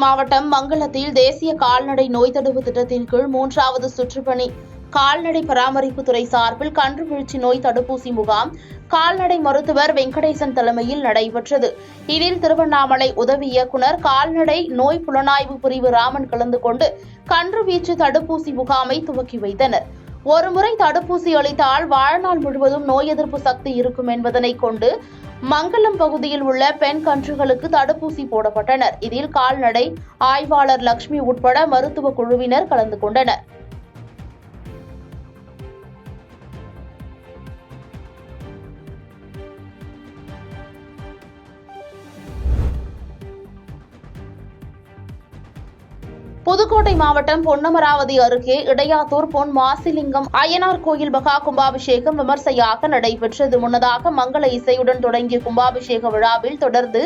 மாவட்டம் மங்களத்தில் தேசிய கால்நடை நோய் தடுப்பு திட்டத்தின் கீழ் 3வது சுற்றுப்பணி கால்நடை பராமரிப்பு துறை சார்பில் கன்றுவீழ்ச்சி நோய் தடுப்பூசி முகாம் கால்நடை மருத்துவர் வெங்கடேசன் தலைமையில் நடைபெற்றது. இதில் திருவண்ணாமலை உதவி இயக்குநர் கால்நடை நோய் புலனாய்வு பிரிவு ராமன் கலந்து கொண்டு கன்றுவீச்சு தடுப்பூசி முகாமை துவக்கி வைத்தனர். ஒருமுறை தடுப்பூசி அளித்தால் வாழ்நாள் முழுவதும் நோய் எதிர்ப்பு சக்தி இருக்கும் என்பதனை கொண்டு மங்கலம் பகுதியில் உள்ள பெண் கன்றுகளுக்கு தடுப்பூசி போடப்பட்டனர். இதில் கால்நடை ஆய்வாளர் லட்சுமி உட்பட மருத்துவ குழுவினர் கலந்து கொண்டனர். புதுக்கோட்டை மாவட்டம் பொன்னமராவதி அருகே இடையாத்தூர் பொன் மாசிலிங்கம் அய்யனார் கோயில் மகா கும்பாபிஷேகம் விமர்சையாக நடைபெற்றது. முன்னதாக மங்கள இசையுடன் தொடங்கிய கும்பாபிஷேக விழாவில் தொடர்ந்து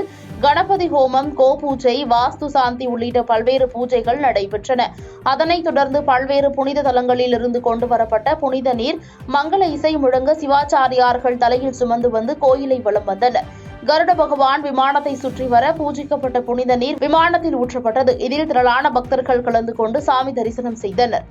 கணபதி ஹோமம், கோபூஜை, வாஸ்து சாந்தி உள்ளிட்ட பல்வேறு பூஜைகள் நடைபெற்றன. அதனைத் தொடர்ந்து பல்வேறு புனித தலங்களில் இருந்து கொண்டுவரப்பட்ட புனித நீர் மங்கள இசை முழங்க சிவாச்சாரியார்கள் தலையில் சுமந்து வந்து கோயிலை வலம் வந்தனர். கருட பகவான் விமானத்தை சுற்றி வர பூஜிக்கப்பட்ட புனித நீர் விமானத்தில் ஊற்றப்பட்டது. இதில் திரளான பக்தர்கள் கலந்து கொண்டு சாமி தரிசனம் செய்தனர்.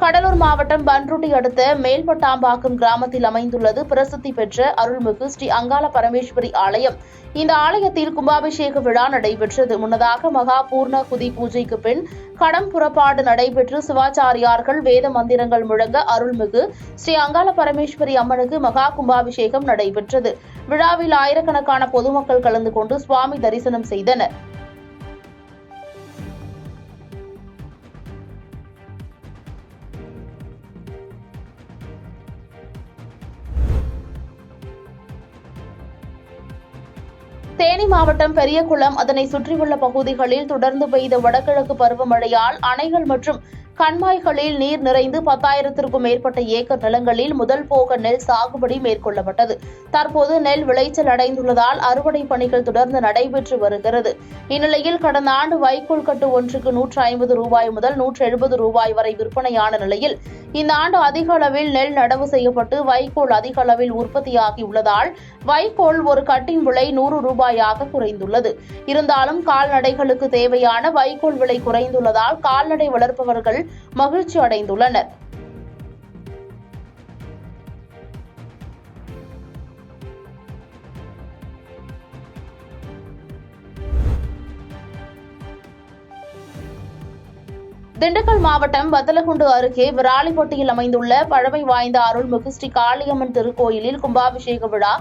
கடலூர் மாவட்டம் பன்ருட்டி அடுத்த மேல்பட்டாம்பாக்கம் கிராமத்தில் அமைந்துள்ளது பிரசித்தி பெற்ற அருள்மிகு ஸ்ரீ அங்காள பரமேஸ்வரி ஆலயம். இந்த ஆலயத்தில் கும்பாபிஷேக விழா நடைபெற்றது. முன்னதாக மகா பூர்ணகுதி பூஜைக்கு பின் கடம் புறப்பாடு நடைபெற்று சிவாச்சாரியார்கள் வேத மந்திரங்கள் முழங்க அருள்மிகு ஸ்ரீ அங்காள பரமேஸ்வரி அம்மனுக்கு மகா கும்பாபிஷேகம் நடைபெற்றது. விழாவில் ஆயிரக்கணக்கான பொதுமக்கள் கலந்து கொண்டு சுவாமி தரிசனம் செய்தனர். தேனி மாவட்டம் பெரியகுளம் அதனை சுற்றியுள்ள பகுதிகளில் தொடர்ந்து பெய்த வடகிழக்கு பருவமழையால் அணைகள் மற்றும் கண்மாய்களில் நீர் நிறைந்து 10,000க்கும் மேற்பட்ட ஏக்கர் நிலங்களில் முதல் போக நெல் சாகுபடி மேற்கொள்ளப்பட்டது. தற்போது நெல் விளைச்சல் அடைந்துள்ளதால் அறுவடை பணிகள் தொடர்ந்து நடைபெற்று வருகிறது. இந்நிலையில் கடந்த ஆண்டு வைக்கோல் கட்டு ஒன்றுக்கு ரூபாய் 150 முதல் ரூபாய் 170 வரை விற்பனையான நிலையில் இந்த ஆண்டு அதிக அளவில் நெல் நடவு செய்யப்பட்டு வைக்கோல் அதிக அளவில் உற்பத்தியாகியுள்ளதால் வைக்கோல் ஒரு கட்டின் விலை ரூபாயாக குறைந்துள்ளது. இருந்தாலும் கால்நடைகளுக்கு தேவையான வைக்கோல் விலை குறைந்துள்ளதால் கால்நடை வளர்ப்பவர்கள் மகிழ்ச்சி அடைந்துள்ளனர். திண்டுக்கல் மாவட்டம் வத்தலகுண்டு அருகே விராலிப்பட்டியில் அமைந்துள்ள பழமை வாய்ந்த அருள்மிகு ஸ்ரீ காளியம்மன் திருக்கோயிலில் கும்பாபிஷேக விழா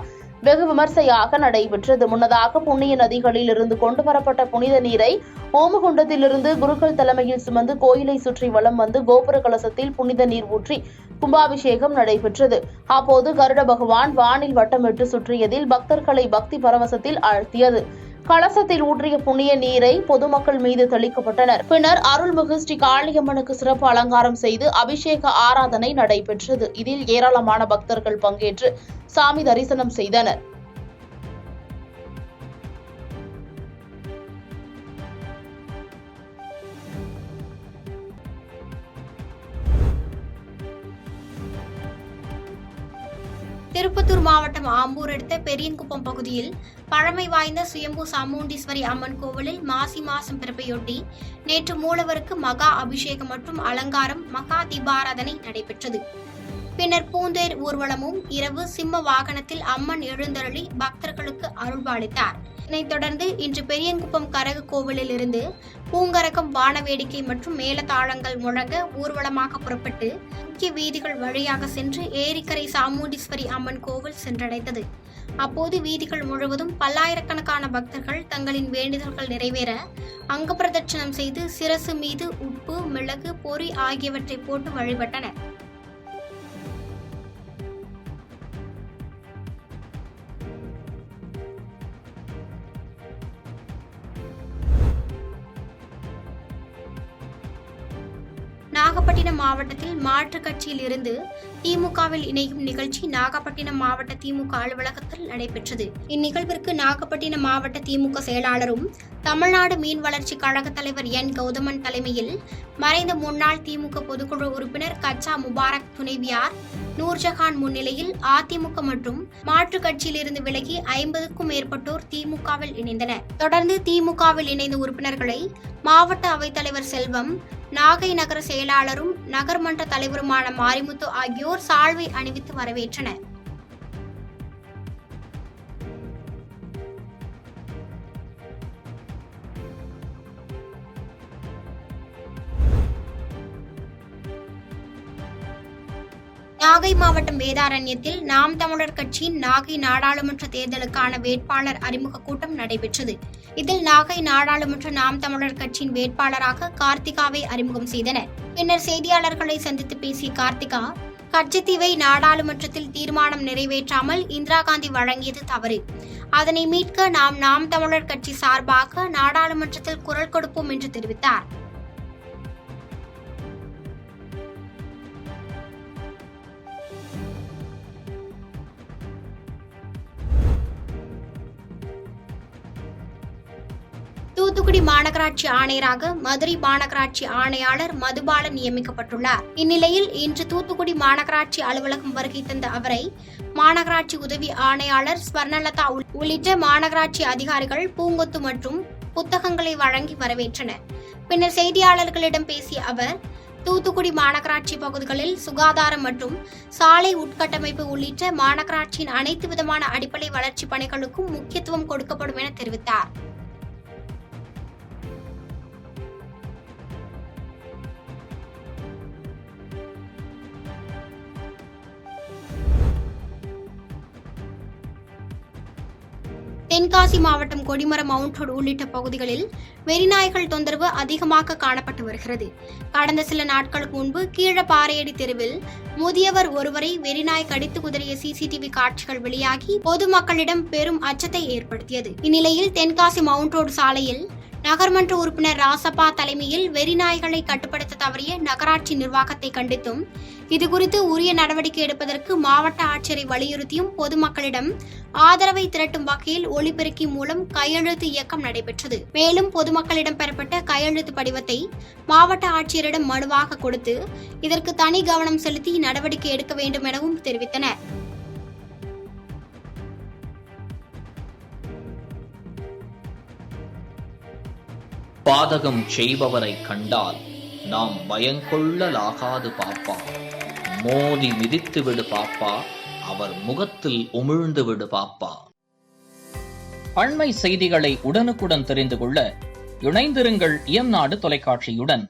வெகு விமர்சையாக நடைபெற்றது. முன்னதாக புண்ணிய நதிகளில் இருந்து கொண்டுவரப்பட்ட புனித நீரை ஓமகுண்டத்திலிருந்து குருக்கள் தலைமையில் சுமந்து கோயிலை சுற்றி வலம் வந்து கோபுர கலசத்தில் புனித நீர் ஊற்றி கும்பாபிஷேகம் நடைபெற்றது. அப்போது கருட பகவான் வானில் வட்டமிட்டு சுற்றியதில் பக்தர்களை பக்தி பரவசத்தில் ஆழ்த்தியது. கலசத்தில் ஊற்றிய புண்ணிய நீரை பொதுமக்கள் மீது தெளிக்கப்பட்டனர். பின்னர் அருள்மிகு ஸ்ரீ காளியம்மனுக்கு சிறப்பு அலங்காரம் செய்து அபிஷேக ஆராதனை நடைபெற்றது. இதில் ஏராளமான பக்தர்கள் பங்கேற்று சாமி தரிசனம் செய்தனர். திருப்பத்தூர் மாவட்டம் ஆம்பூர் அடுத்த பெரியன்குப்பம் பகுதியில் பழமை வாய்ந்த சுயம்பு சாமுண்டீஸ்வரி அம்மன் கோவிலில் மாசி மாசம் பிறப்பையொட்டி நேற்று மூலவருக்கு மகா அபிஷேகம் மற்றும் அலங்காரம் மகா தீபாராதனை நடைபெற்றது. பின்னர் பூந்தேர் ஊர்வலமும் இரவு சிம்ம வாகனத்தில் அம்மன் எழுந்தருளி பக்தர்களுக்கு அருள்பாலித்தார். இதனைத் தொடர்ந்து இன்று பெரியன்குப்பம் கரகு கோவிலில் இருந்து பூங்கரகம் வானவேடிக்கை மற்றும் மேளதாளங்கள் முழங்க ஊர்வலமாக புறப்பட்டு முக்கிய வீதிகள் வழியாக சென்று ஏரிக்கரை சாமுண்டீஸ்வரி அம்மன் கோவில் சென்றடைந்தது. அப்போது வீதிகள் முழுவதும் பல்லாயிரக்கணக்கான பக்தர்கள் தங்களின் வேண்டுதல்கள் நிறைவேற அங்க பிரதட்சணம் செய்து சிரசு மீது உப்பு, மிளகு, பொறி ஆகியவற்றை போட்டு வழிபட்டனர். நாகப்பட்டினம் மாவட்டத்தில் மாற்றுக் கட்சியில் இருந்து திமுகவில் இணையும் நிகழ்ச்சி நாகப்பட்டினம் மாவட்ட திமுக அலுவலகத்தில் நடைபெற்றது. இந்நிகழ்விற்கு நாகப்பட்டினம் மாவட்ட திமுக செயலாளரும் தமிழ்நாடு மீன் வளர்ச்சி கழக தலைவர் என் கௌதமன் தலைமையில் மறைந்த முன்னாள் திமுக பொதுக்குழு உறுப்பினர் கச்சா முபாரக் துணைவியார் நூர்ஜஹான் முன்னிலையில் அதிமுக மற்றும் மாற்றுக் கட்சியில் இருந்து விலகி 50க்கும் மேற்பட்டோர் திமுகவில் இணைந்தனர். தொடர்ந்து திமுகவில் இணைந்த உறுப்பினர்களை மாவட்ட அவைத்தலைவர் செல்வம், நாகை நகர செயலாளரும் நகர்மன்ற தலைவருமான மாரிமுத்து ஆகியோர் சால்வை அணிவித்து வரவேற்றனர். நாகை மாவட்டம் வேதாரண்யத்தில் நாம் தமிழர் கட்சியின் நாகை நாடாளுமன்ற தேர்தலுக்கான வேட்பாளர் அறிமுக கூட்டம் நடைபெற்றது. இதில் நாகை நாடாளுமன்ற நாம் தமிழர் கட்சியின் வேட்பாளராக கார்த்திகாவை அறிமுகம் செய்தனர். பின்னர் செய்தியாளர்களை சந்தித்து பேசிய கார்த்திகா, கட்சித்தீவை நாடாளுமன்றத்தில் தீர்மானம் நிறைவேற்றாமல் இந்திரா காந்தி வழங்கியது தவறு. அதனை மீட்க நாம் தமிழர் கட்சி சார்பாக நாடாளுமன்றத்தில் குரல் கொடுப்போம் என்று தெரிவித்தார். தூத்துக்குடி மாநகராட்சி ஆணையராக மதுரை மாநகராட்சி ஆணையாளர் மதுபாலன் நியமிக்கப்பட்டுள்ளார். இந்நிலையில் இன்று தூத்துக்குடி மாநகராட்சி அலுவலகம் வருகை தந்த அவரை மாநகராட்சி உதவி ஆணையாளர் ஸ்வர்ணலதா உள்ளிட்ட மாநகராட்சி அதிகாரிகள் பூங்கொத்து மற்றும் புத்தகங்களை வழங்கி வரவேற்றனர். பின்னர் செய்தியாளர்களிடம் பேசிய அவர், தூத்துக்குடி மாநகராட்சி பகுதிகளில் சுகாதாரம் மற்றும் சாலை உட்கட்டமைப்பு உள்ளிட்ட மாநகராட்சியின் அனைத்து விதமான அடிப்படை வளர்ச்சி பணிகளுக்கும் முக்கியத்துவம் கொடுக்கப்படும் என தெரிவித்தார். தென்காசி மாவட்டம் கொடிமரம் மவுண்ட் ரோடு உள்ளிட்ட பகுதிகளில் வெறிநாய்கள் தொந்தரவு அதிகமாக காணப்பட்டு வருகிறது. கடந்த சில நாட்களுக்கு முன்பு கீழப்பாறையடி தெருவில் முதியவர் ஒருவரை வெறிநாய் கடித்து குதறிய சிசிடிவி காட்சிகள் வெளியாகி பொதுமக்களிடம் பெரும் அச்சத்தை ஏற்படுத்தியது. இந்நிலையில் தென்காசி மவுண்ட் ரோடு சாலையில் நகர்மன்ற உறுப்பினர் ராசப்பா தலைமையில் வெறிநாய்களை கட்டுப்படுத்த தவறிய நகராட்சி நிர்வாகத்தை கண்டித்தும் இதுகுறித்து உரிய நடவடிக்கை எடுப்பதற்கு மாவட்ட ஆட்சியரை வலியுறுத்தியும் பொதுமக்களிடம் ஆதரவை திரட்டும் வகையில் ஒலிபெருக்கி மூலம் கையெழுத்து இயக்கம் நடைபெற்றது. மேலும் பொதுமக்களிடம் பெறப்பட்ட கையெழுத்து படிவத்தை மாவட்ட ஆட்சியரிடம் மனுவாக கொடுத்து இதற்கு தனி கவனம் செலுத்தி நடவடிக்கை எடுக்க வேண்டும் எனவும் தெரிவித்தனர். பாதகம் செய்பவரை கண்டால் நாம் பயங்கொள்ளலாகாது பாப்பா. மோதி மிதித்து விடு பாப்பா, அவர் முகத்தில் உமிழ்ந்து விடு பாப்பா. அண்மை செய்திகளை உடனுக்குடன் தெரிந்து கொள்ள இணைந்திருங்கள் இயம்நாடு தொலைக்காட்சியுடன்.